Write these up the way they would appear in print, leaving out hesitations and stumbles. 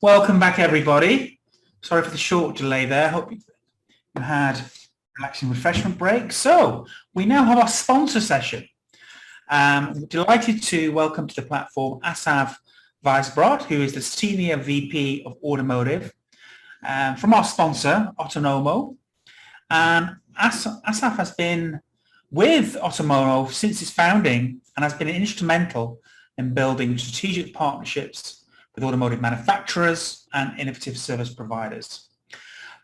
Welcome back, everybody. Sorry for the short delay there. Hope you had a relaxing refreshment break. So we now have our sponsor session. We're delighted to welcome to the platform Asaf Weisbrot, who is the Senior VP of Automotive from our sponsor, Otonomo. Asaf has been with Otonomo since its founding and has been instrumental in building strategic partnerships with automotive manufacturers and innovative service providers.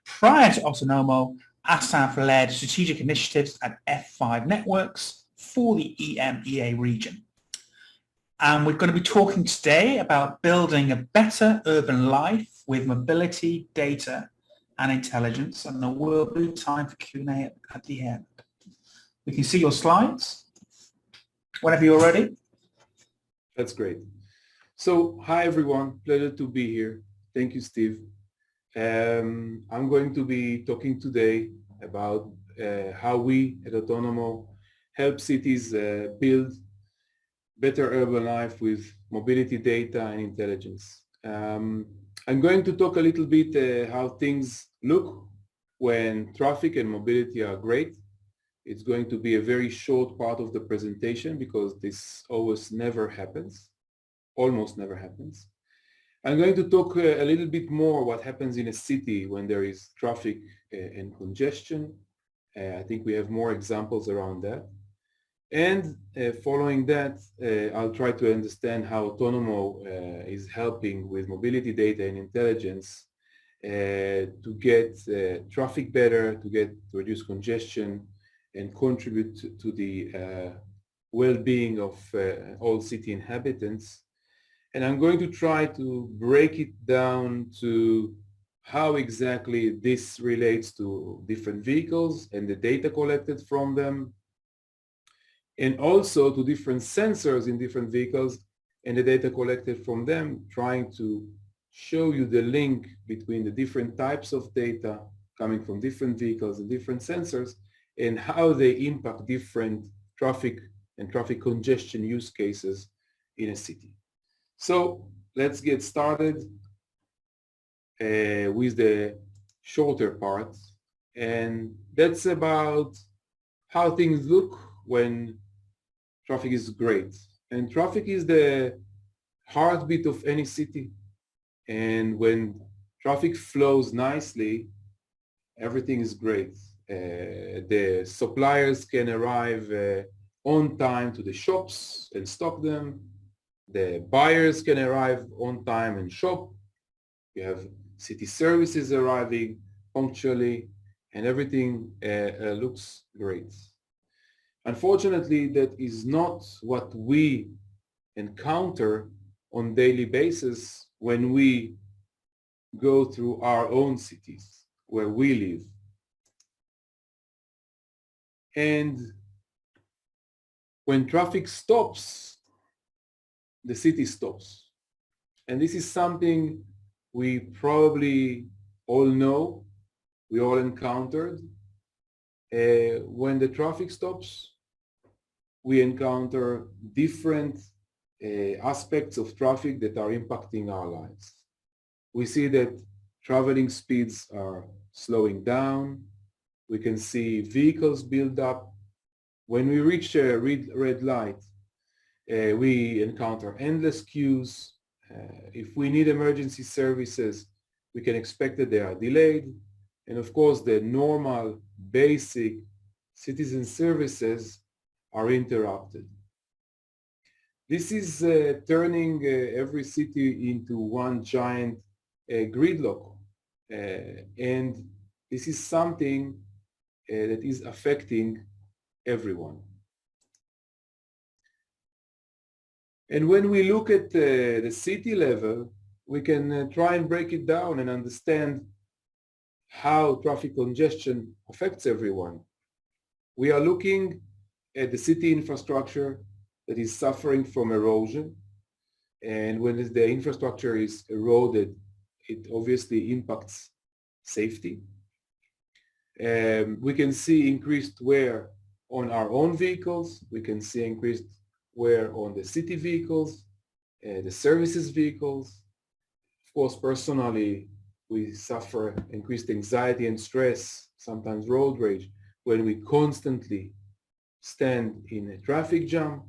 Prior to Otonomo, Asaf led strategic initiatives at F5 Networks for the EMEA region. And we're going to be talking today about building a better urban life with mobility, data, and intelligence. And there will be time for Q&A at the end. We can see your slides whenever you're ready. That's great. So, hi everyone, pleasure to be here. Thank you, Steve. I'm going to be talking today about how we at Otonomo help cities build better urban life with mobility, data, and intelligence. I'm going to talk a little bit how things look when traffic and mobility are great. It's going to be a very short part of the presentation because this almost never happens. I'm going to talk a little bit more what happens in a city when there is traffic and congestion. I think we have more examples around that. And following that, I'll try to understand how Otonomo is helping with mobility data and intelligence to get traffic better, to reduce congestion and contribute to the well-being of all city inhabitants. And I'm going to try to break it down to how exactly this relates to different vehicles and the data collected from them, and also to different sensors in different vehicles and the data collected from them, trying to show you the link between the different types of data coming from different vehicles and different sensors and how they impact different traffic and traffic congestion use cases in a city. So let's get started with the shorter part, and that's about how things look when traffic is great. And traffic is the heartbeat of any city, and when traffic flows nicely, everything is great. The suppliers can arrive on time to the shops and stock them. The buyers can arrive on time and shop. You have city services arriving punctually, and everything looks great. Unfortunately, that is not what we encounter on daily basis when we go through our own cities where we live. And when traffic stops, the city stops. And this is something we probably all know, we all encountered. When the traffic stops, we encounter different aspects of traffic that are impacting our lives. We see that traveling speeds are slowing down. We can see vehicles build up. When we reach a red light, we encounter endless queues. If we need emergency services, we can expect that they are delayed. And of course, the normal, basic citizen services are interrupted. This is turning every city into one giant gridlock. And this is something that is affecting everyone. And when we look at the city level, we can try and break it down and understand how traffic congestion affects everyone. We are looking at the city infrastructure that is suffering from erosion. And when the infrastructure is eroded, it obviously impacts safety. We can see increased wear on our own vehicles. We can see increased wear on the city vehicles, the services vehicles. Of course, personally, we suffer increased anxiety and stress, sometimes road rage, when we constantly stand in a traffic jam.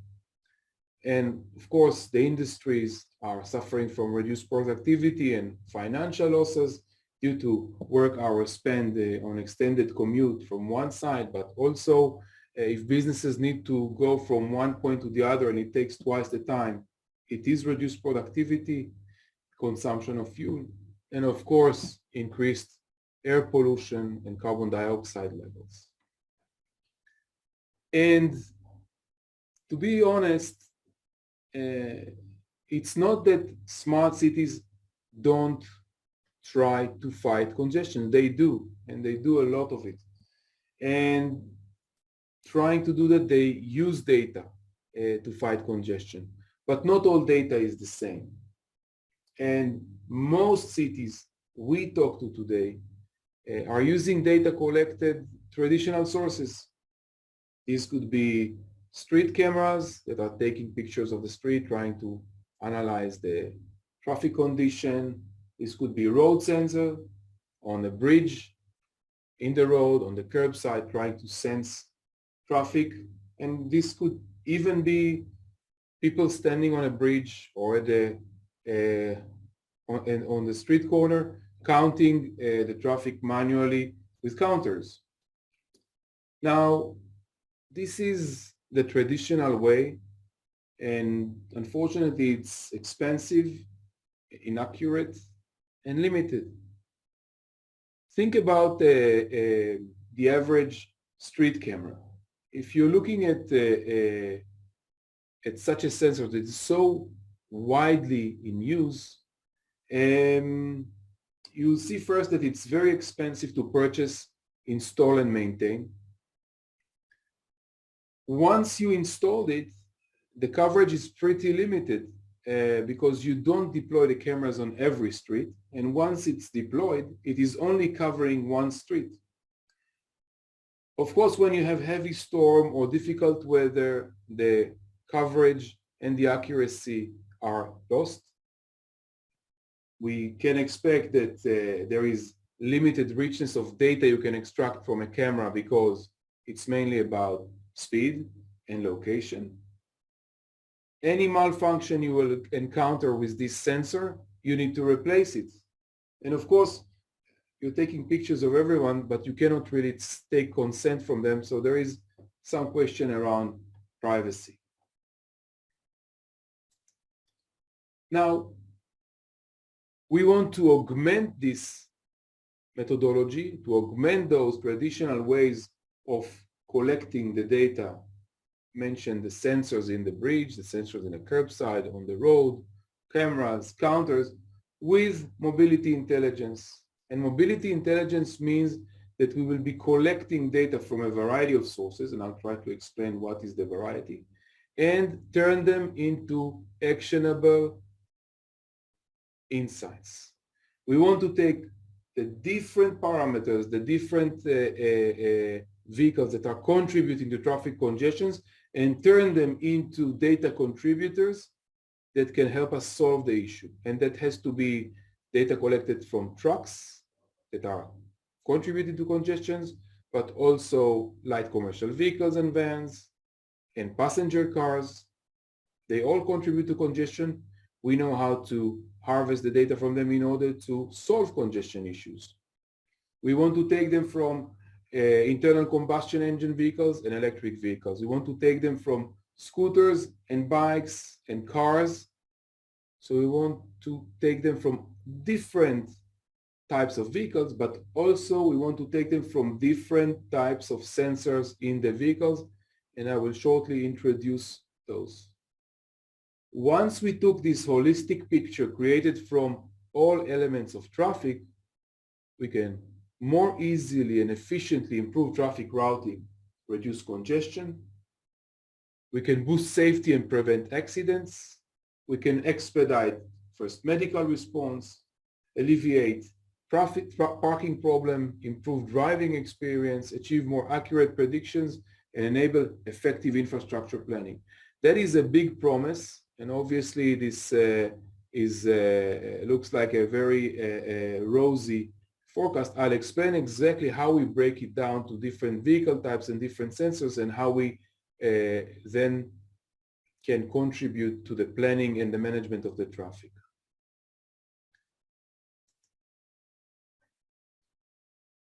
And of course, the industries are suffering from reduced productivity and financial losses due to work hours spent on extended commute from one side, but also if businesses need to go from one point to the other and it takes twice the time, it is reduced productivity, consumption of fuel, and of course, increased air pollution and carbon dioxide levels. And to be honest, it's not that smart cities don't try to fight congestion. They do, and they do a lot of it. And trying to do that, they use data to fight congestion. But not all data is the same. And most cities we talk to today are using data collected traditional sources. These could be street cameras that are taking pictures of the street, trying to analyze the traffic condition. This could be road sensor on a bridge, in the road, on the curbside, trying to sense traffic. And this could even be people standing on a bridge or at on the street corner, counting the traffic manually with counters. Now, this is the traditional way, and unfortunately it's expensive, inaccurate, and limited. Think about the average street camera. If you're looking at such a sensor that is so widely in use, you'll see first that it's very expensive to purchase, install, and maintain. Once you installed it, the coverage is pretty limited because you don't deploy the cameras on every street. And once it's deployed, it is only covering one street. Of course, when you have heavy storm or difficult weather, the coverage and the accuracy are lost. We can expect that there is limited richness of data you can extract from a camera because it's mainly about speed and location. Any malfunction you will encounter with this sensor, you need to replace it. And of course, you're taking pictures of everyone, but you cannot really take consent from them. So there is some question around privacy. Now, we want to augment this methodology, to augment those traditional ways of collecting the data. Mentioned the sensors in the bridge, the sensors in the curbside, on the road, cameras, counters, with mobility intelligence. And mobility intelligence means that we will be collecting data from a variety of sources, and I'll try to explain what is the variety, and turn them into actionable insights. We want to take the different parameters, the different vehicles that are contributing to traffic congestions, and turn them into data contributors that can help us solve the issue. And that has to be data collected from trucks that are contributing to congestions, but also light commercial vehicles and vans and passenger cars. They all contribute to congestion. We know how to harvest the data from them in order to solve congestion issues. We want to take them from internal combustion engine vehicles and electric vehicles. We want to take them from scooters and bikes and cars. So we want to take them from different types of vehicles, but also we want to take them from different types of sensors in the vehicles, and I will shortly introduce those. Once we took this holistic picture created from all elements of traffic, we can more easily and efficiently improve traffic routing, reduce congestion. We can boost safety and prevent accidents. We can expedite first medical response, alleviate parking problem, improve driving experience, achieve more accurate predictions, and enable effective infrastructure planning. That is a big promise, and obviously this is looks like a very rosy forecast. I'll explain exactly how we break it down to different vehicle types and different sensors and how we then can contribute to the planning and the management of the traffic.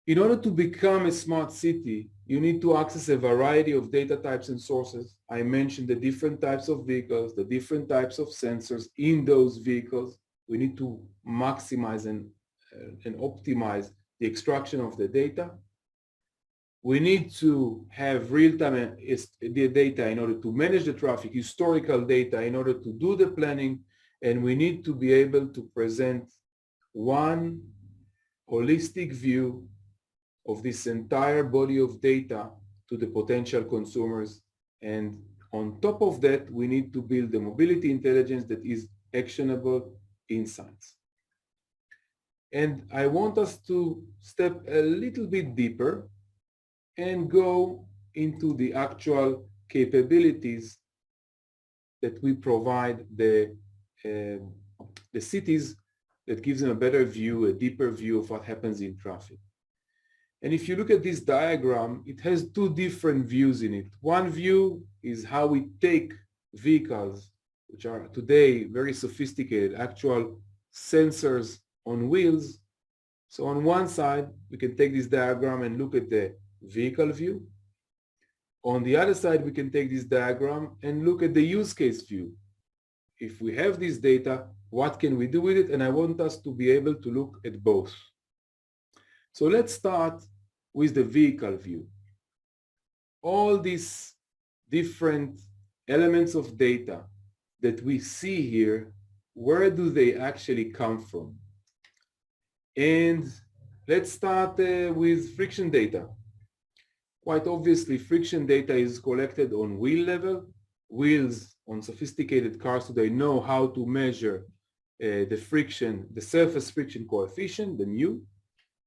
In order to become a smart city, you need to access a variety of data types and sources. I mentioned the different types of vehicles, the different types of sensors in those vehicles. We need to maximize and optimize the extraction of the data. We need to have real-time data in order to manage the traffic, historical data in order to do the planning, and we need to be able to present one holistic view of this entire body of data to the potential consumers. And on top of that, we need to build the mobility intelligence that is actionable insights. And I want us to step a little bit deeper and go into the actual capabilities that we provide the cities that gives them a better view, a deeper view of what happens in traffic. And if you look at this diagram, it has two different views in it. One view is how we take vehicles, which are today very sophisticated, actual sensors on wheels. So on one side, we can take this diagram and look at the vehicle view. On the other side, we can take this diagram and look at the use case view. If we have this data, what can we do with it? And I want us to be able to look at both. So let's start with the vehicle view. All these different elements of data that we see here, where do they actually come from? And let's start with friction data. Quite obviously, friction data is collected on wheel level. Wheels on sophisticated cars, so they know how to measure the friction, the surface friction coefficient, the mu,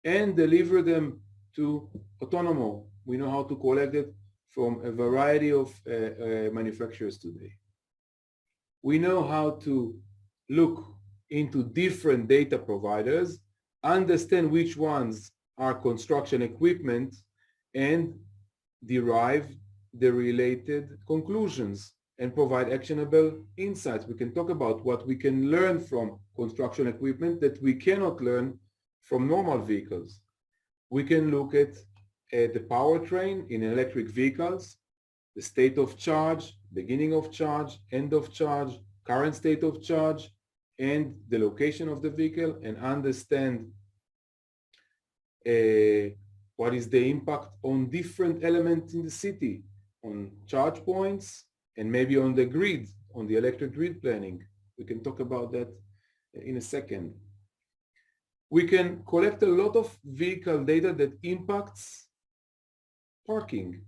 and deliver them to Otonomo. We know how to collect it from a variety of manufacturers today. We know how to look into different data providers, understand which ones are construction equipment, and derive the related conclusions and provide actionable insights. We can talk about what we can learn from construction equipment that we cannot learn from normal vehicles. We can look at the powertrain in electric vehicles, the state of charge, beginning of charge, end of charge, current state of charge, and the location of the vehicle, and understand what is the impact on different elements in the city, on charge points, and maybe on the grid, on the electric grid planning. We can talk about that in a second. We can collect a lot of vehicle data that impacts parking.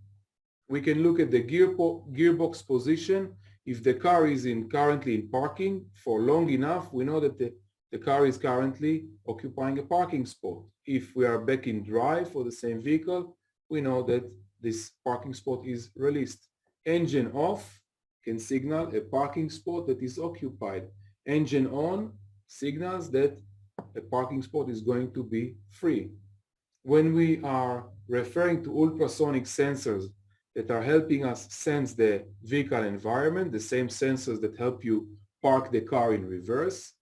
We can look at the gearbox position. If the car is currently in parking for long enough, we know that the car is currently occupying a parking spot. If we are back in drive for the same vehicle, we know that this parking spot is released. Engine off can signal a parking spot that is occupied. Engine on signals that a parking spot is going to be free. When we are referring to ultrasonic sensors that are helping us sense the vehicle environment, the same sensors that help you park the car in reverse,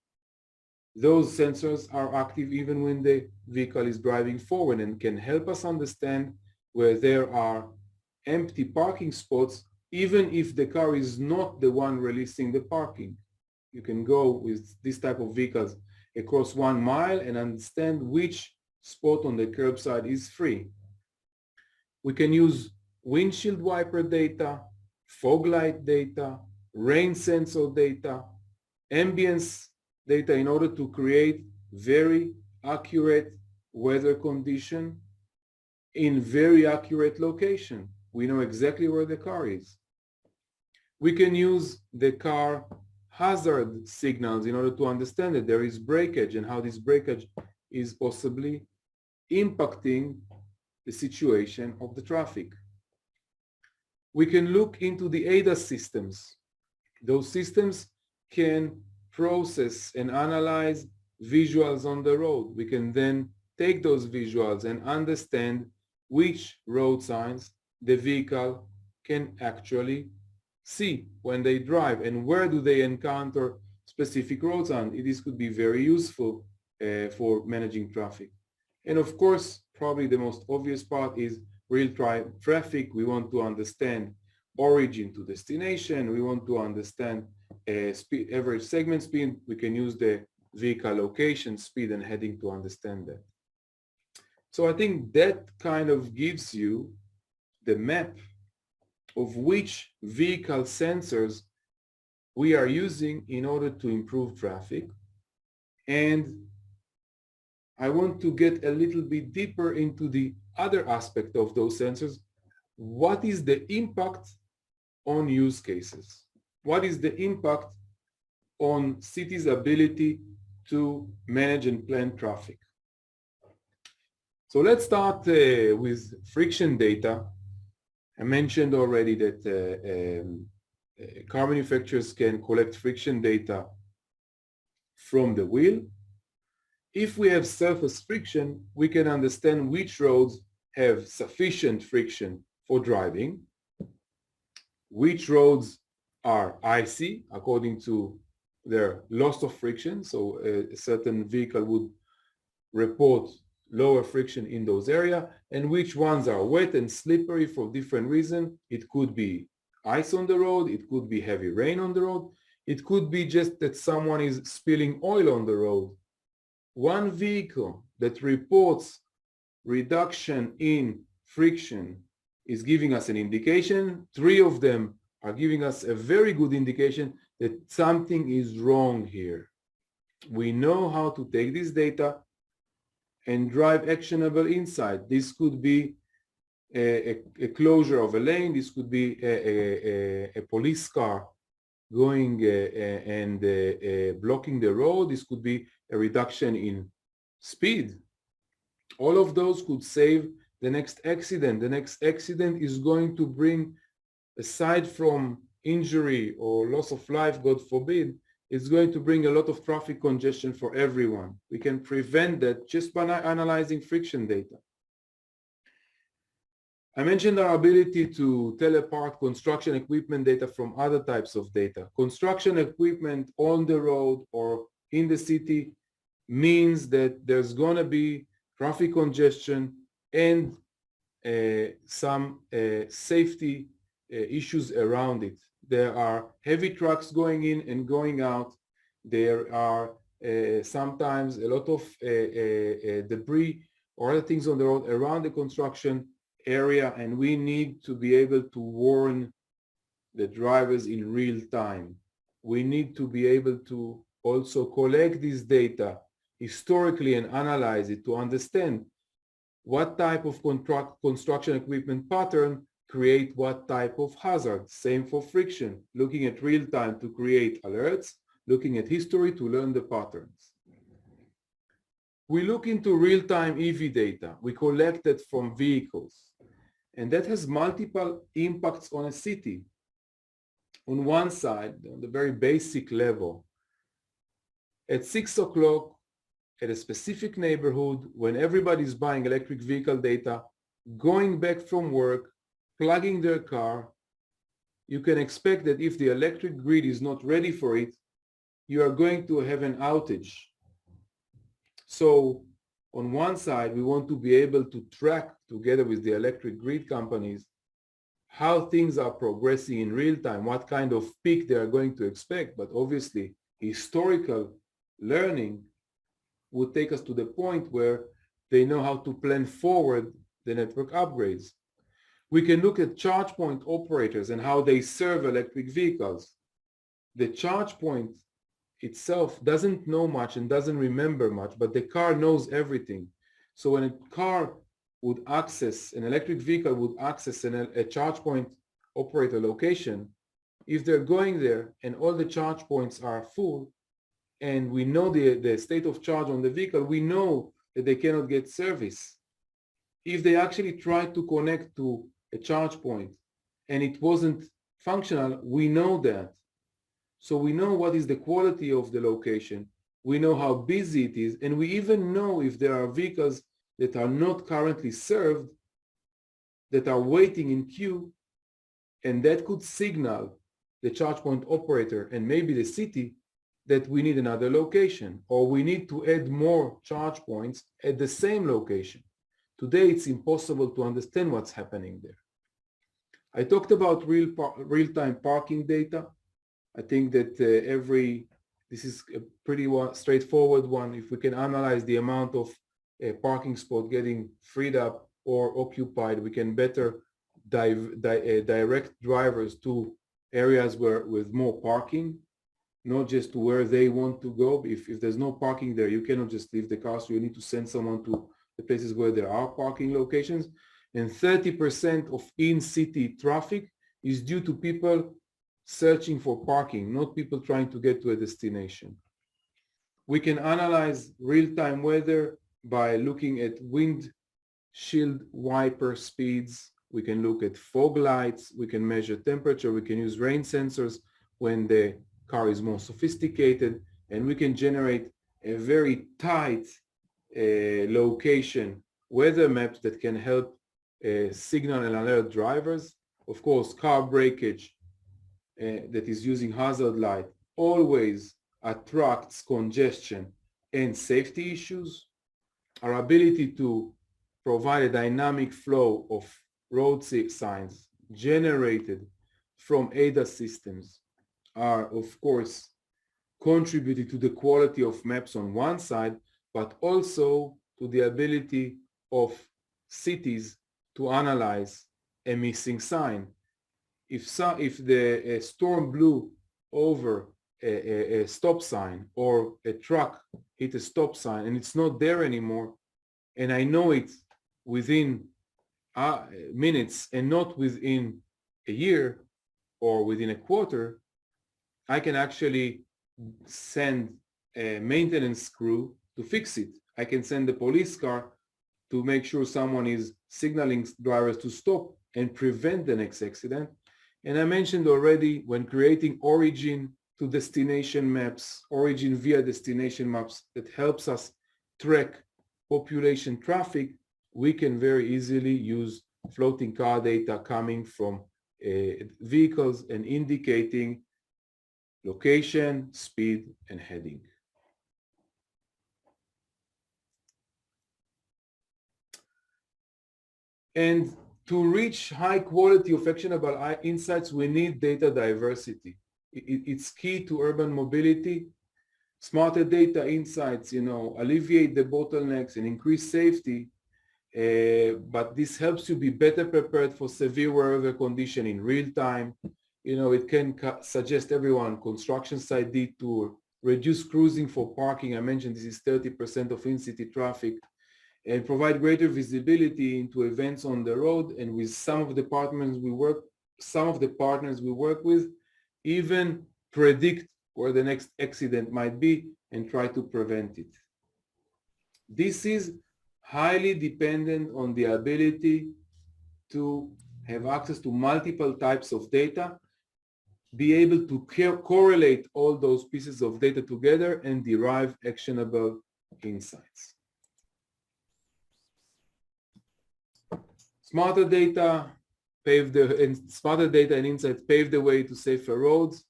those sensors are active even when the vehicle is driving forward and can help us understand where there are empty parking spots, even if the car is not the one releasing the parking. You can go with this type of vehicles across 1 mile and understand which spot on the curbside is free. We can use windshield wiper data, fog light data, rain sensor data, ambience data in order to create very accurate weather condition in very accurate location. We know exactly where the car is. We can use the car hazard signals in order to understand that there is breakage and how this breakage is possibly impacting the situation of the traffic. We can look into the ADAS systems. Those systems can process and analyze visuals on the road. We can then take those visuals and understand which road signs the vehicle can actually see when they drive and where do they encounter specific road signs. This could be very useful for managing traffic. And of course, probably the most obvious part is real-time traffic. We want to understand origin to destination. We want to understand speed, average segment speed. We can use the vehicle location, speed, and heading to understand that. So I think that kind of gives you the map of which vehicle sensors we are using in order to improve traffic. And I want to get a little bit deeper into the other aspect of those sensors. What is the impact on use cases? What is the impact on cities' ability to manage and plan traffic? So let's start with friction data. I mentioned already that car manufacturers can collect friction data from the wheel. If we have surface friction, we can understand which roads have sufficient friction for driving, which roads are icy according to their loss of friction. So a certain vehicle would report lower friction in those areas, and which ones are wet and slippery for different reasons. It could be ice on the road, it could be heavy rain on the road, it could be just that someone is spilling oil on the road. One vehicle that reports reduction in friction is giving us an indication. 3 of them are giving us a very good indication that something is wrong here. We know how to take this data and drive actionable insight. This could be a closure of a lane. This could be a police car going and blocking the road. This could be a reduction in speed. All of those could save the next accident. The next accident is going to bring, aside from injury or loss of life, God forbid, it's going to bring a lot of traffic congestion for everyone. We can prevent that just by analyzing friction data. I mentioned our ability to tell apart construction equipment data from other types of data. Construction equipment on the road or in the city means that there's going to be traffic congestion and some safety issues around it. There are heavy trucks going in and going out. There are sometimes a lot of debris or other things on the road around the construction area, and we need to be able to warn the drivers in real time. We need to be able to also collect this data historically and analyze it to understand what type of construction equipment pattern create what type of hazard. Same for friction, looking at real time to create alerts, looking at history to learn the patterns. We look into real-time EV data. We collect it from vehicles, and that has multiple impacts on a city. On one side, on the very basic level, at 6 o'clock at a specific neighborhood, when everybody's buying electric vehicle data, going back from work, plugging their car, you can expect that if the electric grid is not ready for it, you are going to have an outage. So on one side, we want to be able to track together with the electric grid companies how things are progressing in real time, what kind of peak they are going to expect. But obviously, historical learning would take us to the point where they know how to plan forward the network upgrades. We can look at charge point operators and how they serve electric vehicles. The charge point itself doesn't know much and doesn't remember much, but the car knows everything. So when a car would access, an electric vehicle would access a charge point operator location, if they're going there and all the charge points are full, and we know the state of charge on the vehicle, we know that they cannot get service. If they actually try to connect to a charge point and it wasn't functional, we know that. So we know what is the quality of the location. We know how busy it is, and we even know if there are vehicles that are not currently served, that are waiting in queue, and that could signal the charge point operator and maybe the city that we need another location, or we need to add more charge points at the same location. Today, it's impossible to understand what's happening there. I talked about real-time parking data. I think that this is a pretty straightforward one. If we can analyze the amount of parking spot getting freed up or occupied, we can better direct drivers to areas with more parking, not just to where they want to go. If there's no parking there, you cannot just leave the car, so you need to send someone to the places where there are parking locations. And 30% of in-city traffic is due to people searching for parking, not people trying to get to a destination. We can analyze real-time weather by looking at windshield wiper speeds. We can look at fog lights. We can measure temperature. We can use rain sensors when the car is more sophisticated, and we can generate a very tight location weather maps that can help signal and alert drivers. Of course, car breakage that is using hazard light always attracts congestion and safety issues. Our ability to provide a dynamic flow of road signs generated from ADAS systems are, of course, contributing to the quality of maps on one side, but also to the ability of cities to analyze a missing sign. If the storm blew over a stop sign, or a truck hit a stop sign and it's not there anymore, and I know it within minutes and not within a year or within a quarter, I can actually send a maintenance crew to fix it. I can send a police car to make sure someone is signaling drivers to stop and prevent the next accident. And I mentioned already, when creating origin to destination maps, origin via destination maps that helps us track population traffic, we can very easily use floating car data coming from vehicles and indicating location, speed, and heading. And to reach high quality of actionable insights, we need data diversity. It's key to urban mobility. Smarter data insights, alleviate the bottlenecks and increase safety. But this helps you be better prepared for severe weather condition in real time. It can suggest everyone construction site detour, reduce cruising for parking. I mentioned this is 30% of in-city traffic, and provide greater visibility into events on the road. And with some of the partners we work with, even predict where the next accident might be and try to prevent it. This is highly dependent on the ability to have access to multiple types of data, be able to correlate all those pieces of data together and derive actionable insights. Smarter data and insights pave the way to safer roads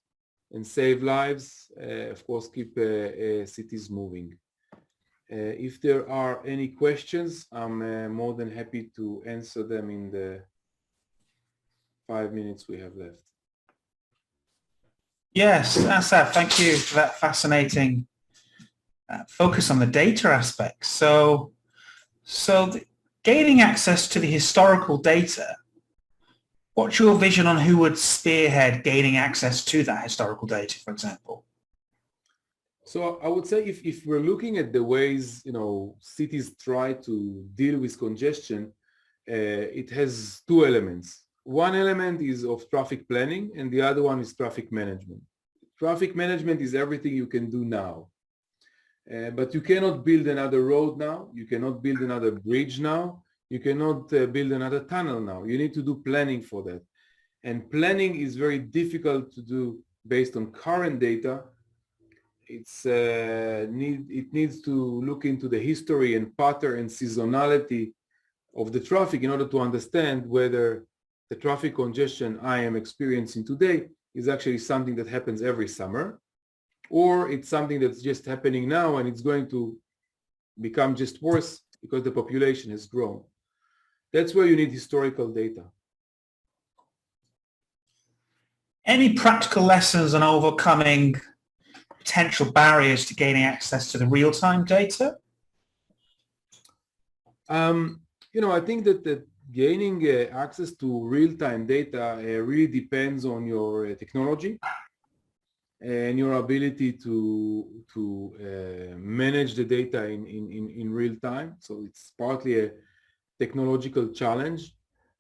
and save lives. Of course, keep cities moving. If there are any questions, I'm more than happy to answer them in the 5 minutes we have left. Yes, Asaf, thank you for that fascinating focus on the data aspect. So gaining access to the historical data, what's your vision on who would spearhead gaining access to that historical data, for example? So I would say if we're looking at the ways, cities try to deal with congestion, it has two elements. One element is of traffic planning, and the other one is traffic management. Traffic management is everything you can do now. But you cannot build another road now. You cannot build another bridge now. You cannot build another tunnel now. You need to do planning for that. And planning is very difficult to do based on current data, it needs to look into the history and pattern and seasonality of the traffic in order to understand whether the traffic congestion I am experiencing today is actually something that happens every summer, or it's something that's just happening now and it's going to become just worse because the population has grown. That's where you need historical data. Any practical lessons on overcoming potential barriers to gaining access to the real-time data? I think that gaining access to real-time data really depends on your technology and your ability to manage the data in real time. So it's partly a technological challenge.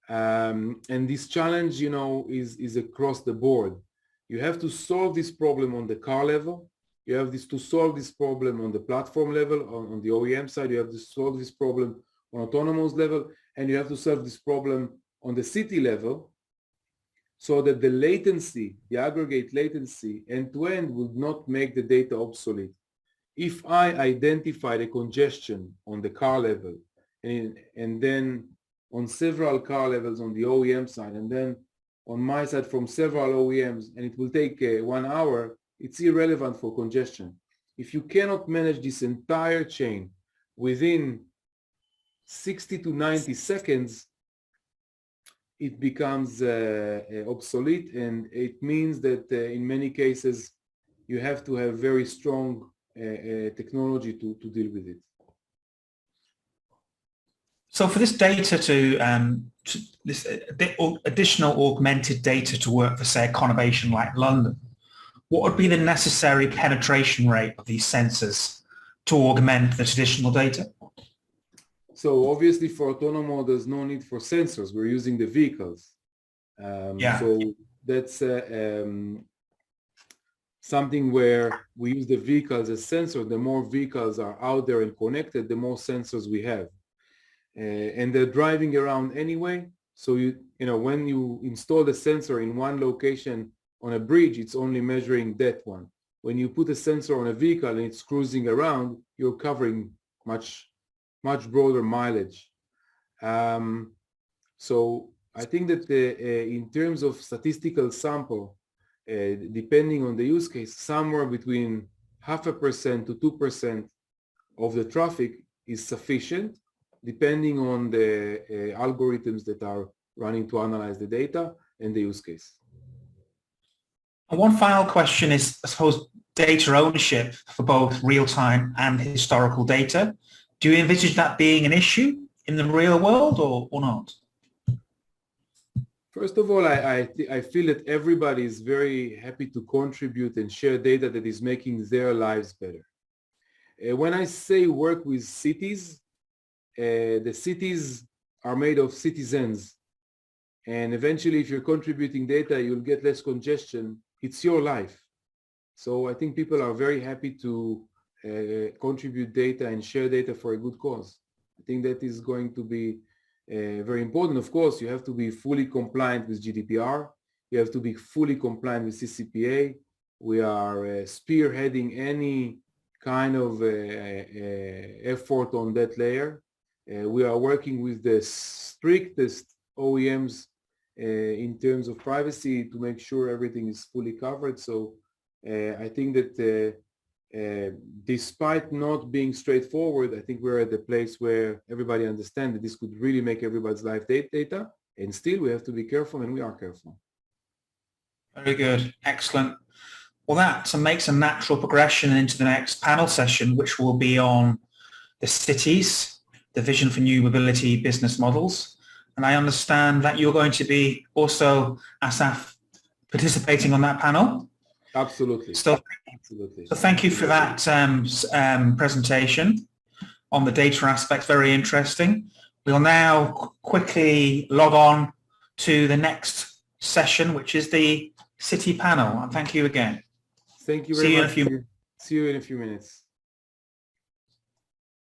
And this challenge, is across the board. You have to solve this problem on the car level. You have to solve this problem on the platform level, on the OEM side. You have to solve this problem on Otonomo's level, and you have to solve this problem on the city level, so that the latency, the aggregate latency, end-to-end would not make the data obsolete. If I identify the congestion on the car level, and then on several car levels on the OEM side, and then on my side from several OEMs, and it will take 1 hour, it's irrelevant for congestion. If you cannot manage this entire chain within 60 to 90 seconds, it becomes obsolete, and it means that in many cases you have to have very strong technology to deal with it. So for this data this additional augmented data to work for, say, a conurbation like London, what would be the necessary penetration rate of these sensors to augment the traditional data? So obviously for Otonomo, there's no need for sensors. We're using the vehicles. So that's something where we use the vehicles as sensors. The more vehicles are out there and connected, the more sensors we have. And they're driving around anyway. So when you install the sensor in one location on a bridge, it's only measuring that one. When you put a sensor on a vehicle and it's cruising around, you're covering much broader mileage. So I think that in terms of statistical sample, depending on the use case, somewhere between 0.5% to 2% of the traffic is sufficient, depending on the algorithms that are running to analyze the data and the use case. And one final question is, I suppose, data ownership for both real-time and historical data. Do you envisage that being an issue in the real world or not? First of all, I feel that everybody is very happy to contribute and share data that is making their lives better. When I say work with cities, the cities are made of citizens. And eventually, if you're contributing data, you'll get less congestion. It's your life. So I think people are very happy to contribute data and share data for a good cause. I think that is going to be very important. Of course, you have to be fully compliant with GDPR. You have to be fully compliant with CCPA. We are spearheading any kind of effort on that layer. We are working with the strictest OEMs in terms of privacy to make sure everything is fully covered. So I think that despite not being straightforward, I think we're at the place where everybody understands that this could really make everybody's life data, and still we have to be careful, and we are careful. Very good. Excellent. Well, that makes a natural progression into the next panel session, which will be on the cities, the vision for new mobility business models. And I understand that you're going to be also, Asaf, participating on that panel. Absolutely. Absolutely. So thank you for that presentation on the data aspects. Very interesting. We'll now quickly log on to the next session, which is the city panel. And thank you again. Thank you very much. See you in a few minutes.